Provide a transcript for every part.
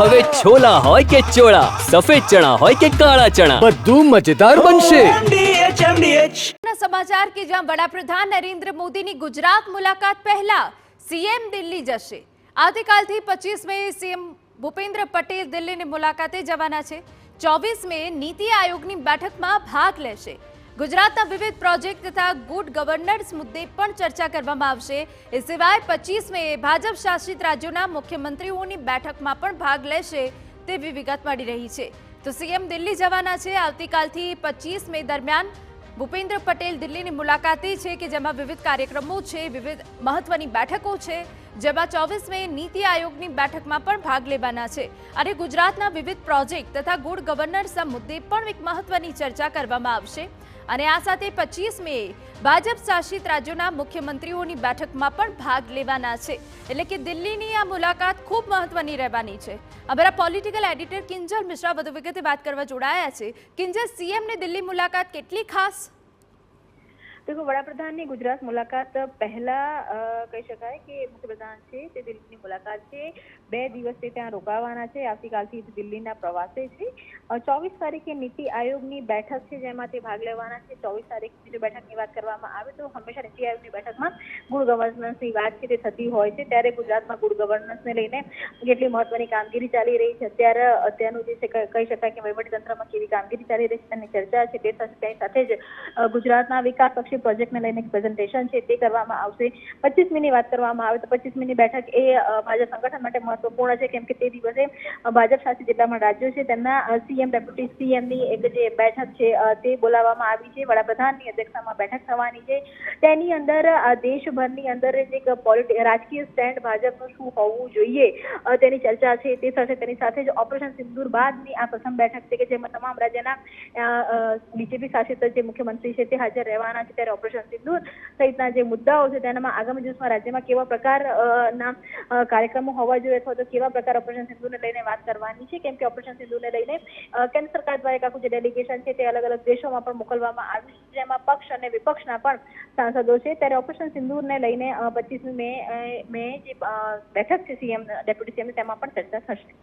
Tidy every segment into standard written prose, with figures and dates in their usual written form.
હવે છોલા હોય કે ચોળા, સફેદ ચણા હોય કે કાળા ચણા, બધું મજેદાર બનશે. સમાચાર કે જ્યાં વડાપ્રધાન નરેન્દ્ર મોદીની ગુજરાત મુલાકાત પહેલા સીએમ દિલ્હી જશે. આવતીકાલથી 25 મે સીએમ ભૂપેન્દ્ર પટેલ દિલ્હીની મુલાકાતે જવાના છે. 24 મે નીતિ આયોગની બેઠકમાં ભાગ લેશે. ગુજરાતના વિવિધ પ્રોજેક્ટ તથા ગુડ ગવર્નન્સ મુદ્દે પણ ચર્ચા કરવામાં આવશે. એ સિવાય 25 મે ભાજપ શાસિત રાજ્યોના મુખ્યમંત્રીઓની બેઠકમાં પણ ભાગ લેશે તેવી વિગત મળી રહી છે. તો સીએમ દિલ્હી જવાના છે. આવતીકાલથી 25 મે દરમિયાન ભૂપેન્દ્ર પટેલ દિલ્હીની મુલાકાતે છે કે જેમાં વિવિધ કાર્યક્રમો છે, વિવિધ મહત્વની બેઠકો છે, જેમાં 24 મે નીતિ આયોગની બેઠકમાં પણ ભાગ લેવાના છે. અને ગુજરાતના વિવિધ પ્રોજેક્ટ તથા ગુડ ગવર્નન્સના મુદ્દે પણ એક મહત્વની ચર્ચા કરવામાં આવશે. અને આ સાથે 25 મે ભાજપ શાસિત રાજ્યોના મુખ્યમંત્રીઓની બેઠકમાં પણ ભાગ લેવાના છે. એટલે કે દિલ્હીની આ મુલાકાત ખૂબ મહત્વની રહેવાની છે. અમારા પોલિટિકલ એડિટર કિંજલ મિશ્રા વધુ વિગતે વાત કરવા જોડાયા છે. કિંજલ, સીએમની દિલ્હી મુલાકાત કેટલી ખાસ? देखो, વડાપ્રધાનની ગુજરાત મુલાકાત પહેલા કહી શકાય કે મુખ્યપ્રધાન છે તે દિલ્હીની મુલાકાત છે. 2 દિવસ તે ત્યાં રોકાવાના છે. આવતીકાલથી દિલ્હીના પ્રવાસે છે. 24 તારીખે નીતિ આયોગની બેઠક છે જેમાં તે ભાગ લેવાના છે. 24 તારીખની જો બેઠકની વાત કરવામાં આવે તો હંમેશા નીતિ આયોગની બેઠકમાં ગુડ ગવર્નન્સની વાત છે તે થતી હોય છે. ત્યારે ગુજરાતમાં ગુડ ગવર્નન્સને લઈને કેટલી મહત્વની કામગીરી ચાલી રહી છે, અત્યારનું જે છે કહી શકાય કે વહીવટીતંત્રમાં કેવી કામગીરી ચાલી રહી છે તેની ચર્ચા છે તે થશે. તેની સાથે જ ગુજરાતના વિકાસલક્ષી પ્રોજેક્ટને લઈને એક પ્રેઝન્ટેશન છે તે કરવામાં આવશે. 25 મીની વાત કરવામાં આવે તો 25 મીની બેઠક એ ભાજપ સંગઠન માટે મહત્વપૂર્ણ છે, કેમ કે તે દિવસે ભાજપ શાસિત જેટલા પણ રાજ્યો છે તેમના સીએમ, ડેપ્યુટી સીએમની એક જે બેઠક છે તે બોલાવવામાં આવી છે. વડાપ્રધાનની અધ્યક્ષતામાં બેઠક થવાની છે. તેની અંદર દેશભરની અંદર એક રાજકીય સ્ટેન્ડ ભાજપનું શું હોવું જોઈએ તેની ચર્ચા છે તે થશે. તેની સાથે જ ઓપરેશન સિંદૂર બાદની આ પ્રથમ બેઠક છે કે જેમાં તમામ રાજ્યના બીજેપી શાસિત જે મુખ્યમંત્રી છે તે હાજર રહેવાના છે. ત્યારે ઓપરેશન સિંદૂર સહિતના જે મુદ્દાઓ છે તેનામાં આગામી દિવસમાં રાજ્યમાં કેવા પ્રકારના કાર્યક્રમો હોવા જોઈએ અથવા તો કેવા પ્રકાર ઓપરેશન સિંદૂરને લઈને વાત કરવાની છે, કેમ કે ઓપરેશન સિંદૂરને લઈને કેન્દ્ર સરકાર દ્વારા એક આખું જે ડેલિગેશન છે તે અલગ અલગ દેશોમાં પણ મોકલવામાં આવ્યું છે, જેમાં પક્ષ અને વિપક્ષના પણ સાંસદો છે. ત્યારે ઓપરેશન સિંદૂરને લઈને 25 મે જે બેઠક છે સીએમ, ડેપ્યુટી સીએમ, તેમાં પણ ચર્ચા થશે.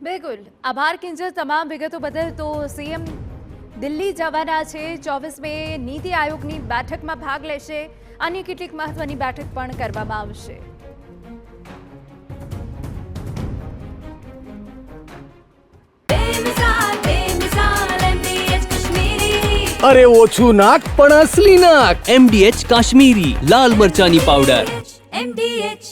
બિલકુલ, આભાર કિંજલ તમામ વિગતો બદલ. તો સીએમ દિલ્હી જવાના છે. 24 મે નીતિ આયોગની બેઠકમાં ભાગ લેશે. અન્ય કેટલીક મહત્વની બેઠક પણ કરવામાં આવશે. અરે ઓછું નાક પણ અસલી નાક. MDH કાશ્મીરી લાલ મરચાની પાવડર. MDH